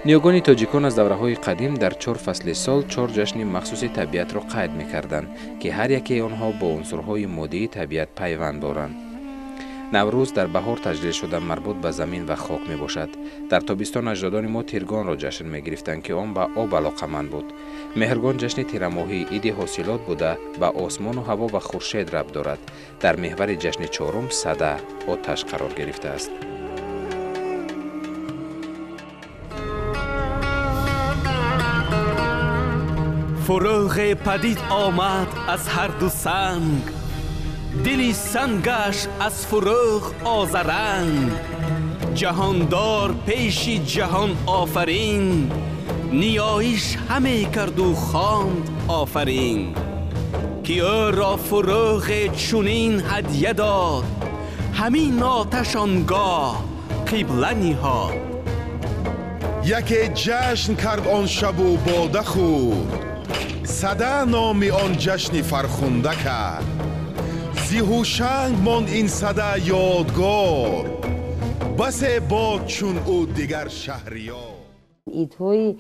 نیوگان تاجیکان از دوره‌های قدیم در 4 فصل سال 4 جشن مخصوص طبیعت را قید می‌کردند که هر یکی آنها با عنصرهای مادی طبیعت پیوند دارند. نوروز در بهار تجلیل شده مربوط به زمین و خاک میباشد. در تابستان اجدادان ما تیرگان را جشن می‌گرفتند که آن به آب علاقه‌مند بود. مهرگان جشن تیرماهی عید حاصلات بوده به آسمان و هوا و خورشید ربط دارد. در محور جشن چهارم صده آتش قرار گرفته است. فروغ پدید آمد از هر دو سنگ، دلی سنگش از فروغ آذرنگ. جهاندار پیش جهان آفرین، نیایش همه کرد و خواند آفرین. که او را فروغ چنین هدیه داد، همین آتش آنگاه قبله نهاد. یکی جشن کرد آن شب و باده خورد، صده نام آن جشن فرخنده کرد. زی هوشنگ ماند این صده یادگار، بس باد چون او دیگر شهریار. ایدهای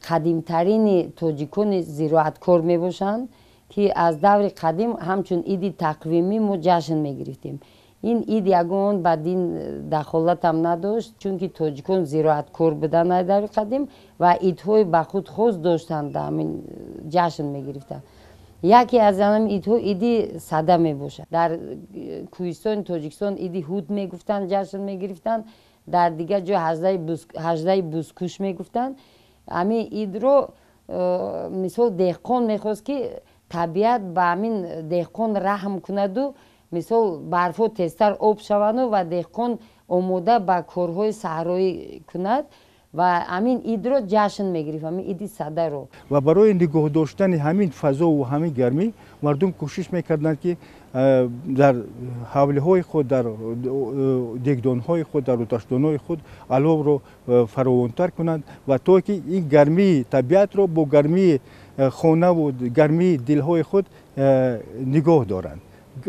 قدیمترین تاجیکان زراعتکار می باشند که از دور قدیم همچون ایدی تقویمی ما جشن می گرفتیم. این اید یگان با دین دخالت هم نداشت، چون که تاجیکان زراعتکار بودن در قدیم و ایدهای به خود خاص داشتند، همین جشن می گرفتند. یکی از آن ایدها ایدی صده می باشد. در کوهستان تاجیکستان ایدی هود می گفتند، جشن می گرفتند. در دیگر جا هجده بوزکوش می گفتند. همین اید رو مثال دهقان می خواست که طبیعت به همین دهقان رحم کند و مثال برفا تیزتر آب شوند و دهقان آماده به کارهای صحرایی کند و همین اید رو جشن میگرفت، همین اید صده رو. و برای نگاه داشتن همین فضا و همین گرمی مردم کوشش میکردند که در حوله های خود، در دیگدان های خود، در آتشدان های خود علو رو فراوانتر کنند و تا که این گرمی طبیعت رو با گرمی خانه و گرمی دل های خود نگاه دارند.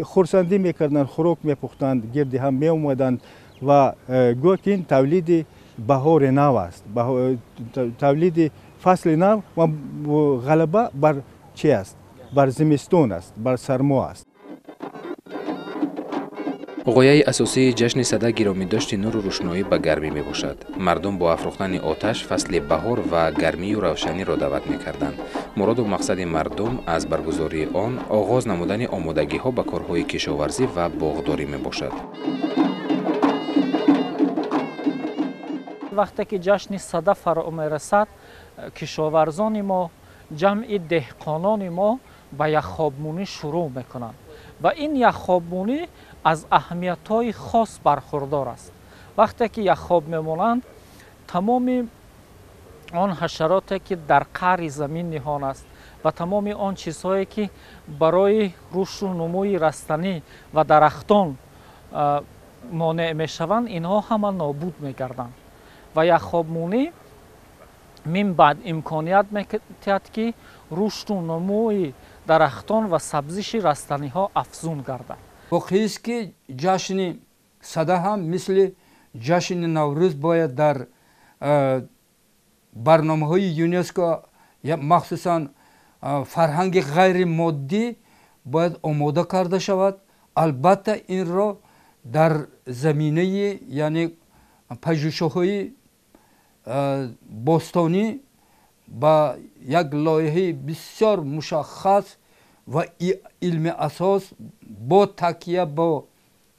خورسندی میکردند، خوراک میپختند، گرد هم می اومدند و گویا که این تولید بهار نو است، تولید فصل نو و غلبه بر چی است؟ بر زمستان است، بر سرما است. غایه اساسی جشن صده گرامی داشت نور و روشنایی به گرمی می باشد. مردم با افروختن آتش فصل بهار و گرمی و روشنی را دعوت می کردند. مراد و مقصد مردم از برگزاری آن آغاز نمودن آمادگی ها به کارهای کشاورزی و باغداری می باشد. وقتی که جشن صده فرا می رسد، کشاورزان ما، جمع دهقانان ما به یخابمونی شروع می کنند و این یخابمونی از اهمیت‌های خاص برخوردار است. وقتی که یخاب می‌مانند، تمام آن حشراتی که در قعر زمین نهان است و تمام آن چیزهایی که برای رشد و نموی رستنی و درختان مانع می‌شوند، اینها همه نابود می‌گردند و یخابمونی من بعد امکانیت می‌دهد که رشد و نموی درختان و سبزش رستنی‌ها افزون گردد. واقعی است که جشن صده هم مثل جشن نوروز باید در برنامه‌های یونسکو مخصوصاً فرهنگ غیر مادی باید آماده کرده شود. البته این را در زمینه یعنی پژوهش‌های باستانی با یک لایحه بسیار مشخص و علم اساس با تکیه با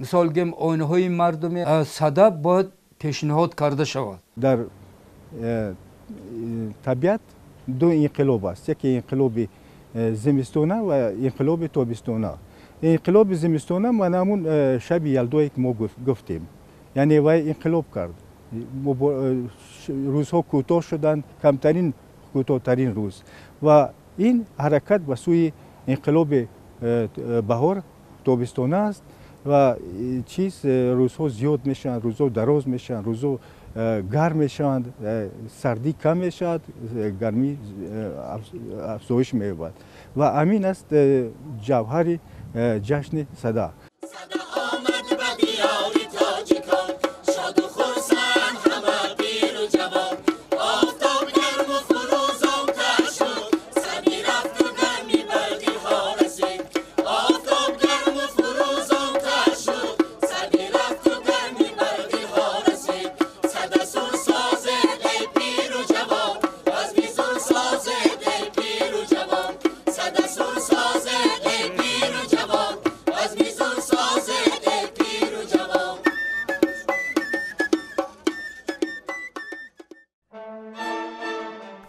مثال گیم آیین‌های مردم صده باید پیشنهاد کرده شود. در طبیعت دو انقلاب است، یکی انقلاب زمستانه و انقلاب تابستانه. انقلاب زمستانه من همون شب یلدایی که ما گفتیم، یعنی وای انقلاب کرد، روزها کوتاه شدند، کمترین کوتاه‌ترین روز و این حرکت به سوی انقلاب بهار تابستان است و چیز روزها زیاد میشن، روزها دراز میشن، روزها گرم میشن، سردی کم میشد، گرمی افزایش می‌یابد و همین است جوهر جشن صدا.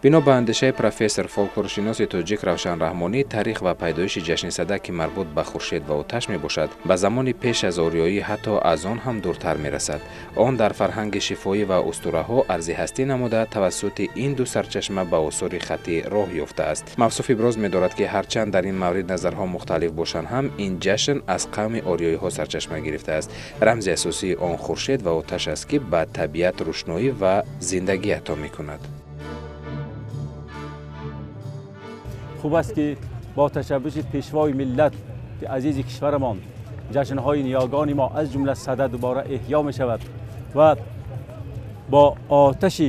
بنا به اندیشه پروفسور فولکلورشناس تاجیک روشن رحمانی، تاریخ و پیدایش جشن صدا که مربوط به خورشید و آتش می باشد، به زمان پیش از آریایی حتی از آن هم دورتر می رسد. آن در فرهنگ شفاهی و اسطوره ها ارزی هستی نموده توسط این دو سرچشمه به آثار خطی راه یافته است. موصوف ابراز می دارد که هرچند در این مورد نظرها مختلف باشند هم این جشن از قوم آریایی ها سرچشمه گرفته است. رمز اساسی آن خورشید و آتش است که به طبیعت روشنایی و زندگی عطا می کند. خوب است که با تشبث پیشوای ملت عزیز کشورمان جشن‌های نیاگان ما از جمله صدا دوباره احیا می شود و با آتش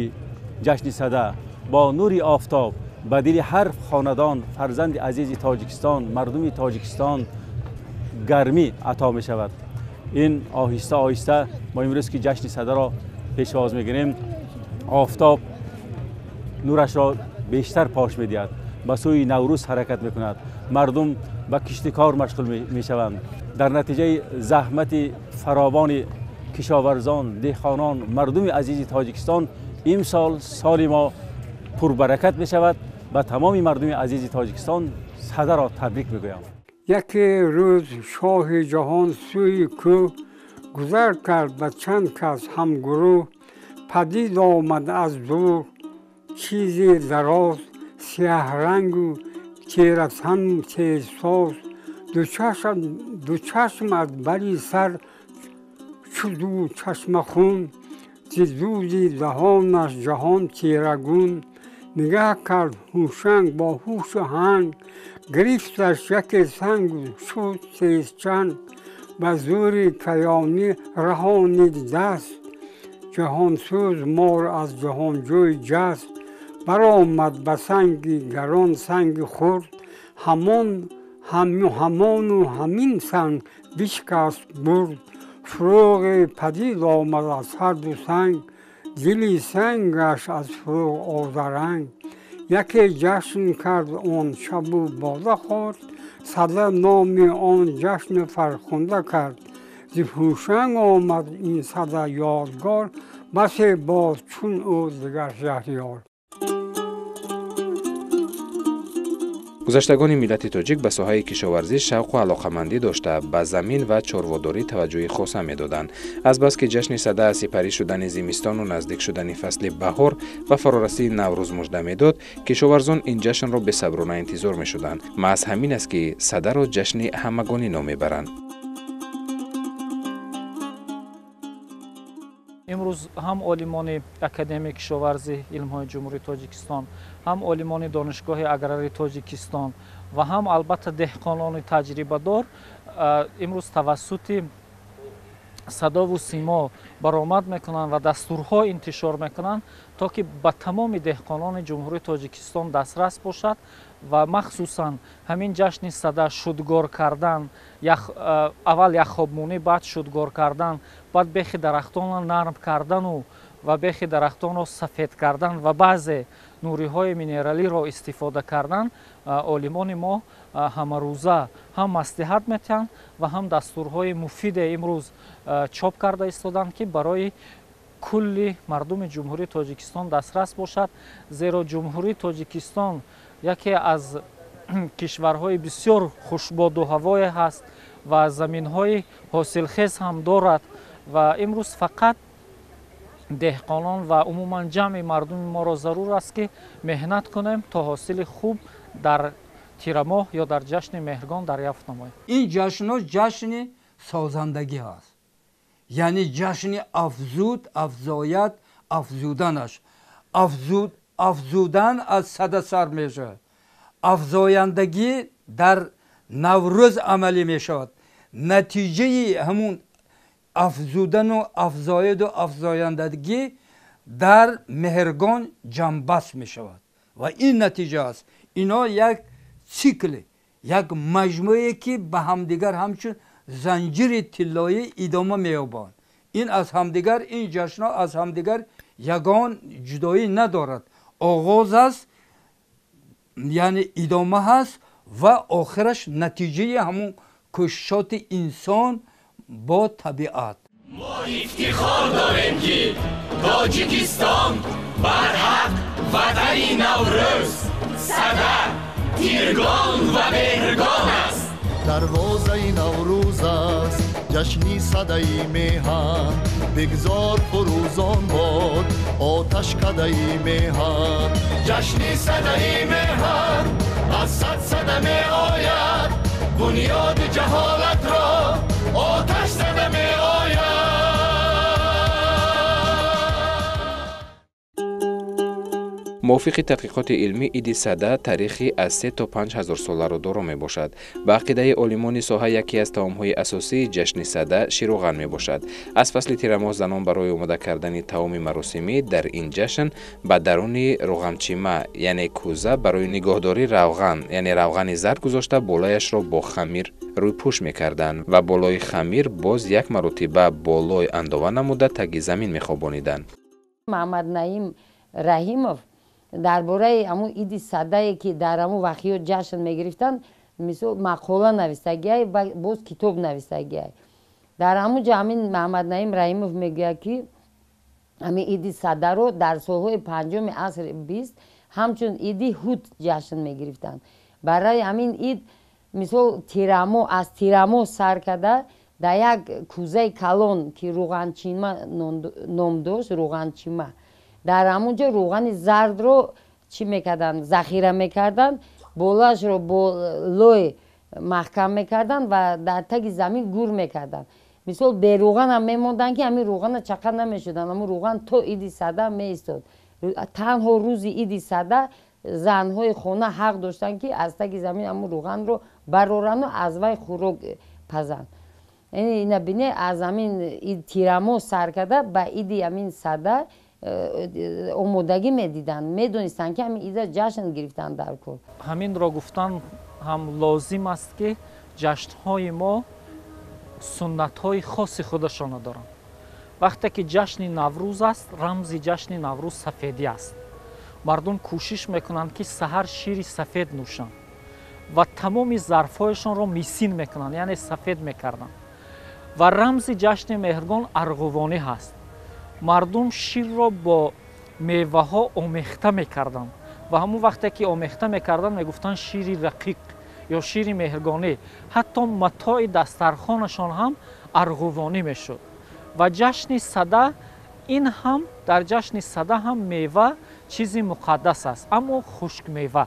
جشن صدا، با نور آفتاب به دل هر خاندان فرزند عزیز تاجیکستان، مردم تاجیکستان گرمی عطا می شود. این آهسته آهسته ما امروز که جشن صدا را پیشواز می گیریم، آفتاب نورش را بیشتر پاش می دهد، به سوی نوروز حرکت میکند، مردم به کشتکار مشغول میشوند. در نتیجه زحمت فراوان کشاورزان، دهقانان، مردم عزیز تاجیکستان امسال سال ما پربرکت میشود. به تمام مردم عزیز تاجیکستان صدا را تبریک میگویم. یک روز شاه جهان سوی کوه گذر کرد و چند کس هم گروه، پدید آمد از دور چیزی دراز، سیاه رنگ و تیرسان تیزساز، دو چشم از بری سر شد و چشم خون، ز دود دهانش جهان تیرگون. نگاه کرد هوشنگ با هوش هنگ، گرفتش یک سنگ و شد تیزچنگ، به زور کیانی رهانید دست، جهانسوز مار از جهانجوی جست. برآمد به سنگ گران سنگ خورد، همان و همین سنگ بشکست برد. فروغ پدید آمد از هر دو سنگ، دلی سنگش از فروغ آذرنگ. یکی جشن کرد آن شب و باده خورد، صدا نام آن جشن فرخنده کرد. ز هوشنگ آمد این صدا یادگار، بس باز چون او دگر شهریار. گذشتگان ملت تاجیک به ساحه کشاورزی شوق و علاقمندی داشته به زمین و چارواداری توجه خاصه می‌دادند. از بس که جشن صدا از سپری شدن زمستان و نزدیک شدن فصل بهار و فرارسی نوروز مژده می‌داد، کشاورزان این جشن را به صبرانه انتظار می‌شدند. محض همین است که صدا را جشن همگانی نام می‌برند. امروز هم عالمان اکادمی کشاورزی علم‌های جمهوری تاجیکستان، هم عالمان دانشگاه اگراری تاجیکستان و هم البته دهقانان تجربه دار امروز توسط صدا و سیما برآمد میکنند و دستورها انتشار میکنند تا که به تمام دهقانان جمهوری تاجیکستان دسترس باشد و مخصوصا همین جشن صدا شدگار کردن، اول یک خوابمونی، بعد شدگار کردن، بعد بیخ درختان نرم کردن و بیخ درختان را سفید کردن و بعض نوری های مینرالی را استفاده کردن. عالمان ما هم روزه هم مصلحت میتن و هم دستورهای مفید امروز چاپ کرده ایستادند که برای کل مردم جمهوری تاجیکستان دسترس باشد، زیرا جمهوری تاجیکستان یکی از کشورهای بسیار خوشباد و هوای هست و زمینهای حاصلخیز هم دارد و امروز فقط دهقانان و عموما جمع مردم ما را ضرور است که مهنت کنیم تا حاصل خوب در тирамоҳ ё дар ҷашни меҳргон дарёфт намоем. این جشن جشن سازندگی هست، یعنی جشن افزود، افزایت، افزودنش. افزودن از صد سر میشه، افزایندگی در نوروز عملی میشود. نتیجه همون افزودن و افزاید و افزایندگی در مهرگان جنبست میشود و این نتیجه است. اینا یک سیکل، یک مجموعه که به همدیگر همچون زنجیر طلایی ادامه مییابند. این از همدیگر، این جشن ها از همدیگر یگان جدایی ندارد. آغاز است، یعنی ادامه هست و آخرش نتیجه همون کوششات انسان با طبیعت. ما افتخار داریم که تاجیکستان برحق وطنی نوروز، صدر، تیرگان و مهرگان است. دروازه نوروز است، جشنی صدای میهن، بگذار فروزان باد آتش کدای میهن. جشنی صدای میهن از صد صده می آید، بنیاد جهالت را آتش زده می آید. موافق تحقیقات علمی عید صده تاریخی از 3 تا 5000 ساله را دارا می باشد. به عقیده عالمان ساحه یکی از طعام‌های اساسی جشن صده شیروغن می باشد. از فصل تیرماه زنان برای آماده کردن طعام مراسمی در این جشن به درون روغنچیمه یعنی کوزه برای نگهداری روغن یعنی روغن زرد گذاشته بالایش را با خمیر روی پوش می‌کردند و بالای خمیر باز یک مرتبه بالای اندازه نموده تگ زمین می‌خوابانیدند. محمد نعیم رحیمов درباره همون عید صده که در همون وقیو جشن میگرفتن مثل مقاله نویسته و باز کتاب نویسته. در همون جا همین محمد نعیم رحیمов میگه که همین عید صده رو در سالهای پنجم عصر 20 همچون عید هوت جشن میگرفتن. برای همین عید مثل تیرامو از تیرامو سر کرده در یک کوزه کلان که روغنچیمه نام داشت، روغنچیمه در همونجا روغن زرد رو چی میکردن؟ ذخیره میکردن، بالاش رو بالای محکم میکردن و در تگ زمین گور میکردن. مثل به روغن هم میموندن که همین روغن چقدر نمیشدن، همین روغن تو عید صده میستاد. تنها روز عید صده زنهای خونه حق داشتن که از تگ زمین همین روغن رو برورن و از وی خوراک پزن. یعنی اینا بینه از همین عید تیرامو سر کرده به عید همین صده آمادگی میدیدن، میدونستن که همین عید جشن گرفتن در کل. همین را گفتن هم لازم است که جشن‌های ما سنت‌های خاص خودشان دارند. وقتی که جشن نوروز است، رمز جشن نوروز سفیدی است. مردم کوشش میکنند که سحر شیر سفید نوشند و تمام ظرف‌هایشان را میسین میکنند، یعنی سفید میکردند. و رمز جشن مهرگان ارغوانی هست. مردم شیر را با میوه ها آمیخته میکردند و همون وقتی که آمیخته میکردند میگفتن شیر رقیق یا شیر مهرگانی. حتی متاع دسترخوانشان هم ارغوانی میشد. و جشن صده این هم در جشن صده هم میوه چیزی مقدس است، اما خشک میوه.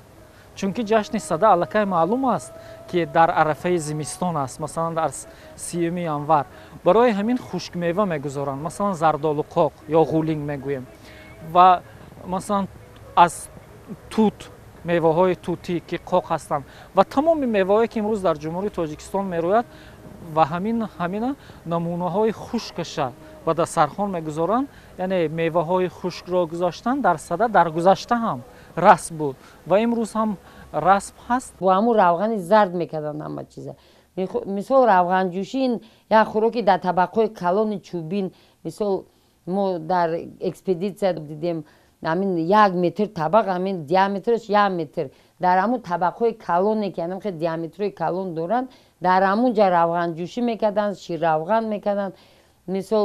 چون که جشن صده الکی معلوم است که در عرفه زمستان است، مثلا در 30 ینور. برای همین خشک میوه میگذارند، مثلا زردالو قاق یا غولینگ میگوییم و مثلا از توت، میوه های توتی که قاق هستند و تمام میوه هایی که امروز در جمهوری تاجیکستان میروید و همین نمونه های خشکش و در سرخان میگذارند. یعنی میوه های خشک را گذاشتن در صده در گذشته هم رسم بود و امروز هم رسم هست. با همون روغن زرد میکردن همه چیزا. مثل روغن جوشی این یک خوراکی در طبقه کلان چوبین، مثل ما در اکسپدیسیا دیدیم همین 1 متر طبق، همین دیامترش 1 متر، در همون طبقه کلانی که همین خیلی دیامتر کلان دارن در همون جا روغن جوشی میکردن، شیر روغن میکردن. مثل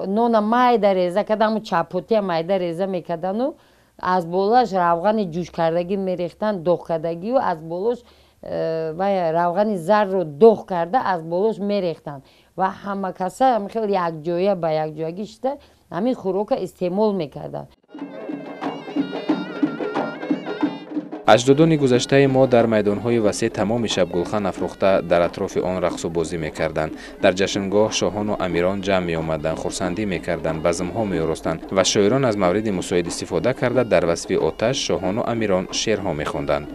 نون مایده ریزه کردن، همون چپاتی مایده ریزه میکردن و از بالاش روغن جوش کردگی میریختن، داغ کردگی و از بالاش و روغن زرد رو داغ کرده از بالاش میریختن و همه کسا هم خیلی یک جایه به یک جایه شده همین خوراک استعمال میکردن. اجدادان گذشته ما در میدانهای وسیع تمام شب گلخن افروخته در اطراف آن رقص و بازی میکردند. در جشنگاه شاهان و امیران جمع می آمدند، خرسندی میکردند، بزمها میآراستند و شاعران از مورد مساعد استفاده کرده در وصف آتش شاهان و امیران شعرها میخواندند.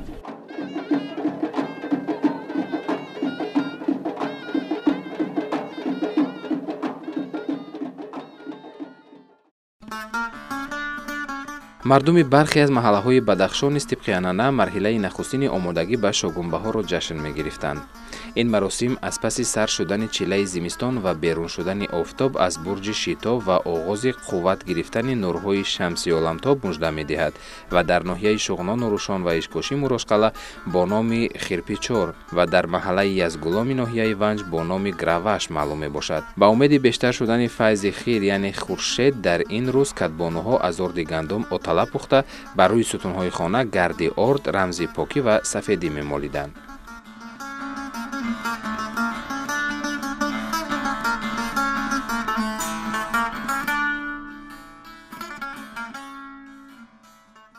مردم برخی از محله‌های بدخشان است طبق عنعنه مرحله نخستین آمادگی به شگون‌بهار را جشن می‌گرفتند. این مراسم از پس سر شدن چیله زمستان و بیرون شدن آفتاب از برج شیتا و آغاز قوت گرفتن نورهای شمسی عالمتاب مژده می‌دهد و در ناحیه شغنان و روشان و اشکاشی مراشقله با نام خیرپیچور و در محله یزگولام ناحیه ونج با نام گراوش معلوم میباشد. با امید بیشتر شدن فیض خیر یعنی خورشید در این روز کدبانوها از آرد گندم آتله پخته بر روی ستونهای خانه گرد آرد رمز پاکی و سفیدی میمالیدند.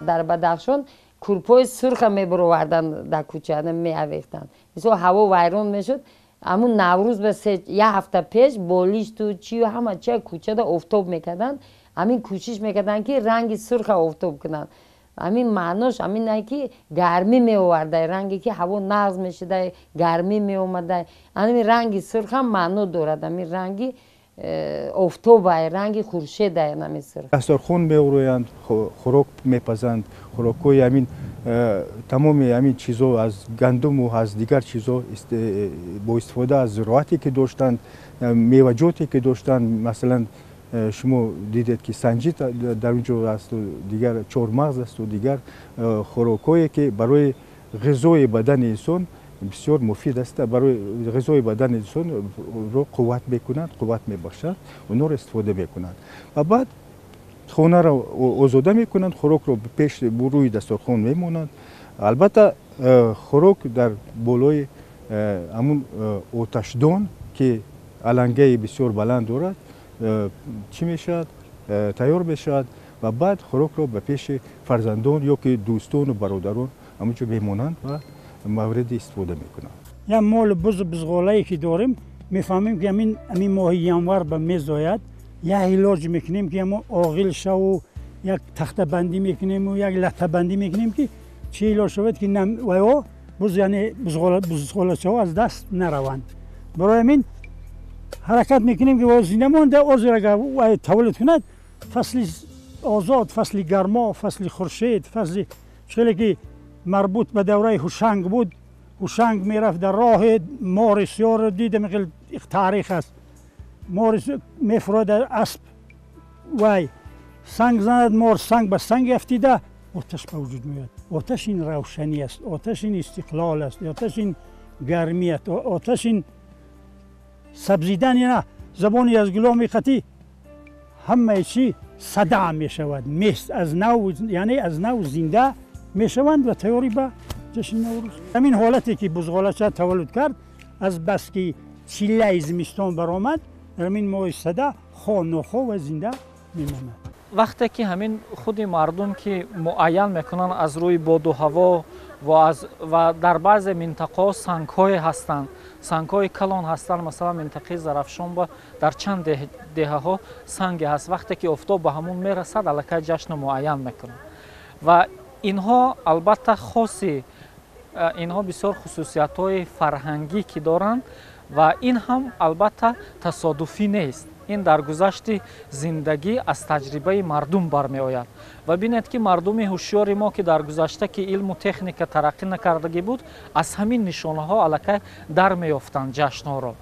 در بدخشان کورپای سرخ میبروردن در کوچه میآویختن. مثلا هوا ویران میشد، همون نوروز به یه هفته پیش بالیش تو چی و همه چه کوچه دا آفتاب میکردن. همین کوشش میکردن که رنگ سرخ آفتاب کنن. همین معناش همین نه که گرمی میآورده، رنگی که هوا نغز میشده گرمی میآمده. همین رنگ سرخ هم معنا دارد. همین رنگی آفتاب رنگ خورشید همین سرخ. دسترخوان میآورند، خوراک میپزند، خوراکای همین تمام همین چیزا از گندم و از دیگر چیزا با استفاده از زراعتی که داشتند، میوه‌جاتی که داشتند، مثلا شما دیدید که سنجید در اونجا است و دیگر چهارمغز است و دیگر خوراکایی که برای غذای بدن انسان بسیار مفید است، برای غذای بدن انسان رو قوت میکنند، قوت میبخشند، اونها رو استفاده میکنند و بعد خانه را آزاده میکنند، خوراک رو پیش روی دسترخوان میمونند. البته خوراک در بالای همون آتشدان که علنگه بسیار بلند دارد چی میشد؟ تیار میشد و بعد خوراک رو به پیش فرزندان یا که دوستان و برادران همونجا میمونند و مورد استفاده میکنند. یا مال بزغالایی که داریم میفهمیم که همین ماه ینور به میز آید، یا علاج میکنیم که همون آغیل شو و یک تخته بندی میکنیم و یک لطه بندی میکنیم که چی علاج شود که یعنی بزغالچه ها از دست نروند. برای همین حرکت میکنیم که زنده مانده آزی را تولد کند، فصل آزاد، فصل گرما، فصل خورشید، فصل چیزی که مربوط به دوره هوشنگ بود. هوشنگ میرفت در راه مار سیار، دیدم که تاریخ است، مار میفرد اسب وای سنگ زند، مار سنگ به سنگ افتیده آتش به وجود میاد. آتش این روشنی است، آتش این استقلال است، آتش این گرمی است، آتش این سبزیدن. نه زبانی از گلام خطی همه چی صدا می شود، از نو یعنی از نو زنده می شوند و تیاری به جشن نوروز. همین حالتی که بزغالچه تولد کرد از بس که چیله زمستان برآمد، همین ماه صدا خانوخو و زنده میماند. وقتی که همین خود مردم که معین میکنن از روی باد و هوا و در بعض منطقه سنگ‌های هستند، سنگ‌های کلان هستند، مثلا منطقه زرافشان با در چند دهه ها سنگ هست. وقتی که آفتاب به همون میرسد الکی جشن معین میکنن و اینها البته خاصی، اینها بسیار خصوصیت‌های فرهنگی که دارند و این هم البته تصادفی نیست. این در گذشت زندگی از تجربه مردم برمی آید و بینید که مردم هوشیار ما که در گذشته که علم و تکنیک ترقی نکردگی بود، از همین نشانه ها الکی در می یافتند جشن ها را.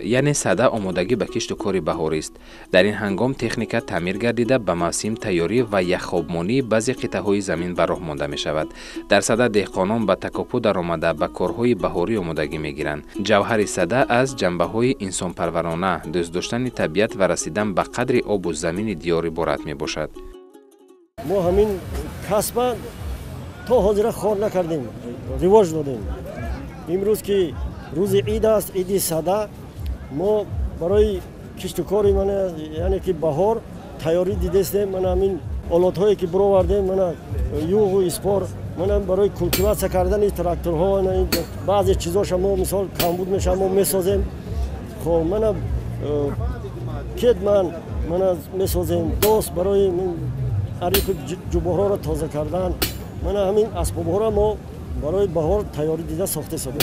یعنی صدا آمادگی به کشت و کار بهاری است. در این هنگام تکنیک تعمیر گردیده به موسم تیاری و یخابمانی بعضی قطعه های زمین به راه مانده می شود. در صدا دهقانان به تکاپو در آمده به کارهای بهاری آمادگی می گیرند. جوهر صدا از جنبه های انسان پرورانه، دوست داشتن طبیعت و رسیدن به قدر آب و زمین دیار عبارت می باشد. ما همین کسب تا حاضر خور نکردیم، رواج دادیم. امروز که روز عید است، عید صدا، ما برای کشت و کاری من یعنی که بهار تیاری دیدستیم. من همین олотҳое ки буровардем мана юғу испор мана барои культиватсия кардани тракторҳо баъзе чизоша мо мисол камбуд мешава мо месозем хоб мана кедман мана месозем дост барои ариқи ҷубоҳроро тоза кардан мана ҳамин асбобҳоро мо барои баҳор тайёрӣ дида сохта содем.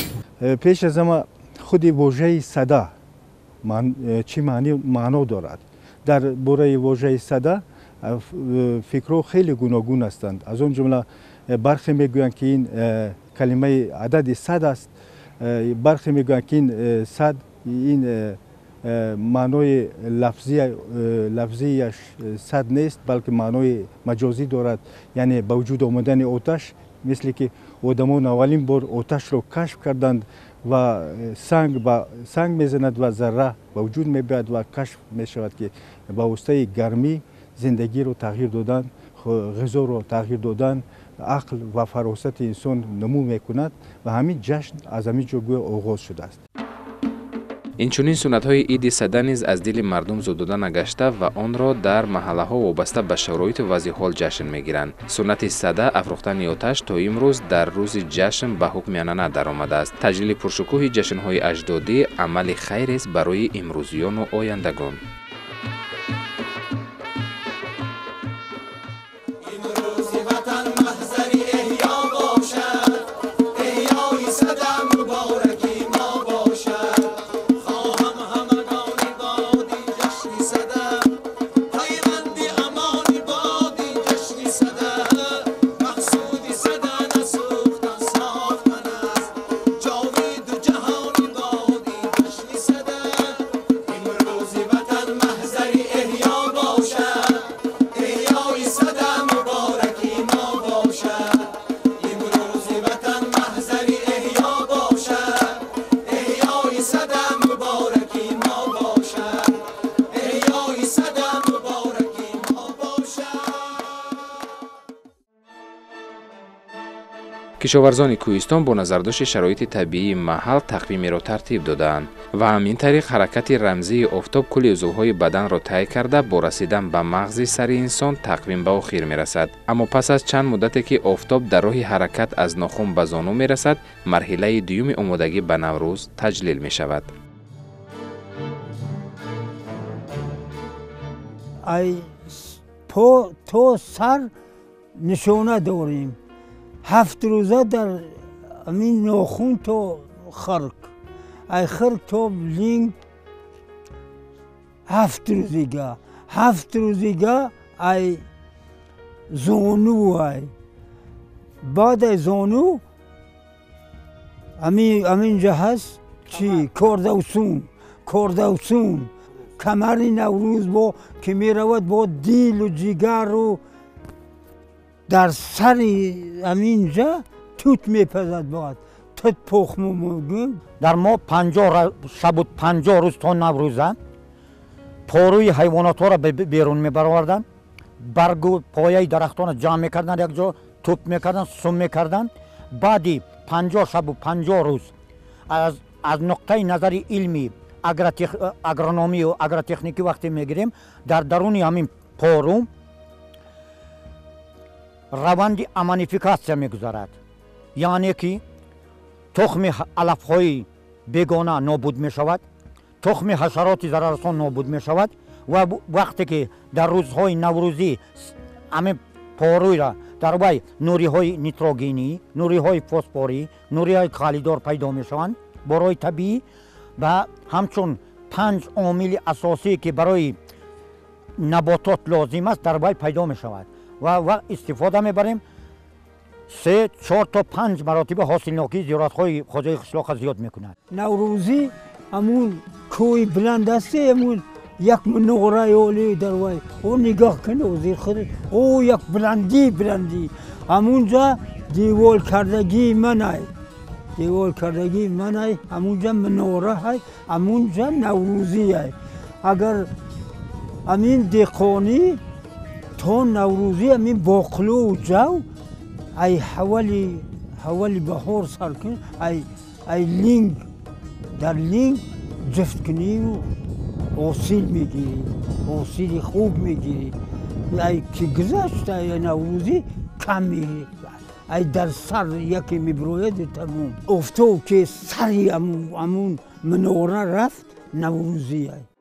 пеш аз ҳама худи вожаи сада чӣ маъно дорад? дар бораи вожаи сада фикрҳо хеле гуногун ҳастанд. аз он ҷумла бархе мегӯянд ки ин калимаи адади сад аст, бархе мегӯянд ки ин сад ин маънои лафзияш сад нест, балки маънои маҷозӣ дорад, яъне ба вуҷуд омадани оташ, мисли ки одамон аввалин бор оташро кашф карданд ва санг мезанад ва зарра ба вуҷуд мебиёяд ва кашф мешавад ки ба воситаи гармӣ зиндагиро тағйир додан, ғизоро тағйир додан, ақл ва фаросати инсон намӯ мекунад ва ҳамин ҷашн аз ҳамин ҷо гӯё оғоз шудааст. инчунин суннатҳои иди сада низ аз дили мардум зудода нагашта ва онро дар маҳаллаҳо вобаста ба шароити вазъи ҳол ҷашн мегиранд. суннати сада афрохтани оташ то имрӯз дар рӯзи ҷашн ба ҳукми анъана даромадааст. таҷлили пуршукӯҳи ҷашнҳои аҷдодӣ амали хайрест барои имрӯзиёну ояндагон. кишоварзони кӯҳистон бо назардошти шароити табиии маҳал тақвимеро тартиб додаанд ва ҳамин тариқ ҳаракати рамзии офтоб кулли узвҳои баданро тай карда бо расидан ба мағзи сари инсон тақвим ба охир мерасад. аммо пас аз чанд муддате ки офтоб дар роҳи ҳаракат аз нохун ба зону мерасад, марҳилаи дуюми омодагӣ ба наврӯз таҷлил мешавад. то сар нишона дорем. 7 рӯза дар амин нохун то хирк, ай хирк то линг 7 рӯзига, 7 рӯзига ай зону ай баъд ай зону аминҷа ҳаст чи кордавсун камари наврӯз бо ки меравад бо дилу ҷигару дар сари аминҷа тут мепазад бод тут пухму мугим дар мо 50 шабу 50 рӯз то наврӯза поруи ҳайвонотҳоро берун мебароварданд, баргу пояи дарахтонро ҷамъ мекарданд, якҷо туп мекарданд, сум мекарданд. баъди 50 шабу 50 рӯз аз нуқтаи назари илми агрономию агротехникӣ вақте мегирем, дар даруни ҳамин пору раванди аманификатсия мегузарад, яъне ки тухми алафҳои бегона нобуд мешавад, тухми ҳашароти зараррасон нобуд мешавад ва вақте ки дар рӯзҳои наврӯзӣ ҳамин поруйра дар вай нуриҳои нитрогенӣ, нуриҳои фосфорӣ, нуриҳои калидор пайдо мешаванд бо роҳи табиӣ ва ҳамчун 5 омили асосие ки барои наботот лозим аст дар вай пайдо мешавад ва истифода мебарем 3, 4 то 5 маротиба ҳосилнокии зиёратҳои ҳозири қишлоқа зиёд мекунад. наврӯзӣ ҳамун кӯи биланд аст, ҳамун як минораи олӣ дар вай о нигоҳ кун озир худат о як биландӣ ҳамунҷа деволкардагии манай ҳамунҷа минора ҳай, ҳамунҷа наврӯзӣ ай. агар амин деҳқонӣ то наврӯзӣ амин боқилӯу ҷав ай ҳавали баҳор сар кун ай линг дар линг ҷифт куниву ҳосил мегирӣ, ҳосили хуб мегирӣ. ای که گذشته یا نوروزی کمی ای در سر یکی میبروید تموم افتو که سری امون منوره رفت نوروزی ای.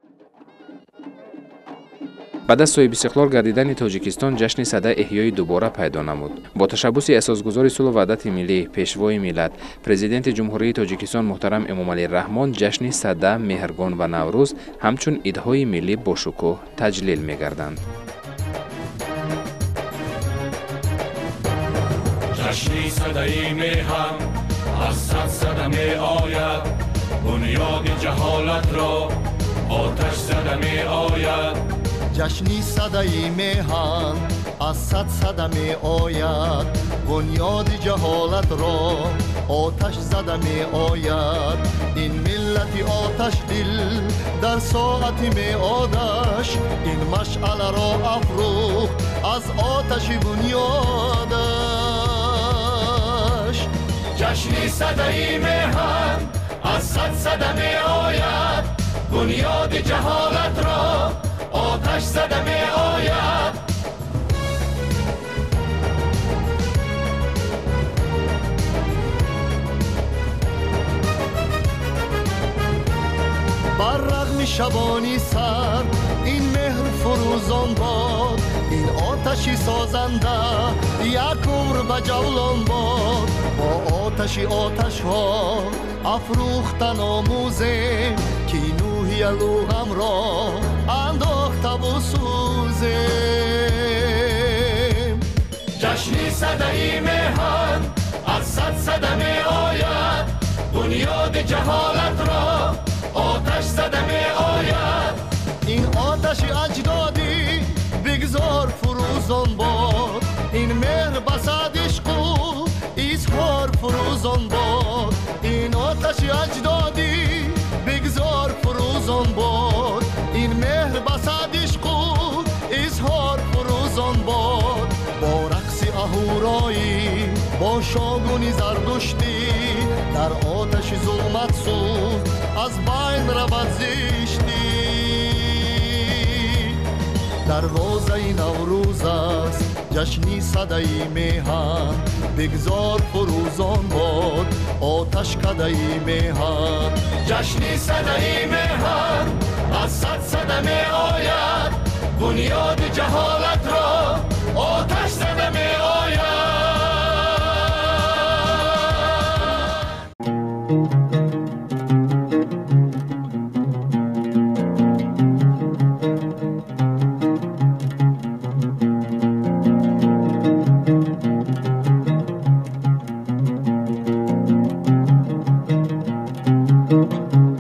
بعد از سوی استقلال گردیدن تاجیکستان جشن صده احیای دوباره پیدا نمود. با تشبث اساسگذار صلح و وحدت ملی پیشوای ملت پرزیدنت جمهوری تاجیکستان محترم امامعلی رحمان جشن صده مهرگان و نوروز همچون عیدهای ملی با شکوه تجلیل می‌گردند. جشنی صده میهن از صد صده می آید بنیاد جهالت را آتش زده می آید جشنی صدای میهن از صد صده می آید بنیاد جهالت را آتش زده می آید این ملت آتش دل در ساعت می آدش این مشعل را افروخت از آتش بنیادش جشنی صدای میهن از صد صده می آید بنیاد جهالت را آتش زده می آید بر رغم شبانی سر این مهر فروزان باد این آتشی سازنده یک عمر به جولان باد با آتشی آتش ها افروختن آموزه که نوحی الوهم را انداخته و سوزه جشنی صدای میهن از صد صده می آید بنیاد جهالت را آتش زده می آید این آتش اجدادی بگذار فروزان باد این مهر بسد عشق و اظهار فروزان باد این آتش اجدادی بگذار فروزان باد این مهر بسد عشق و اظهار فروزان باد با رقص اهورایی با شاگونی زردشتی در آتش ظلمت سوز از بین رود زشتی در روزه نوروز است جشنی صدای میهن بگذار فروزان باد آتش کدای میهن جشنی صدای میهن از صد صده می آید بنیاد جهالت را آتش زده می آید Thank you.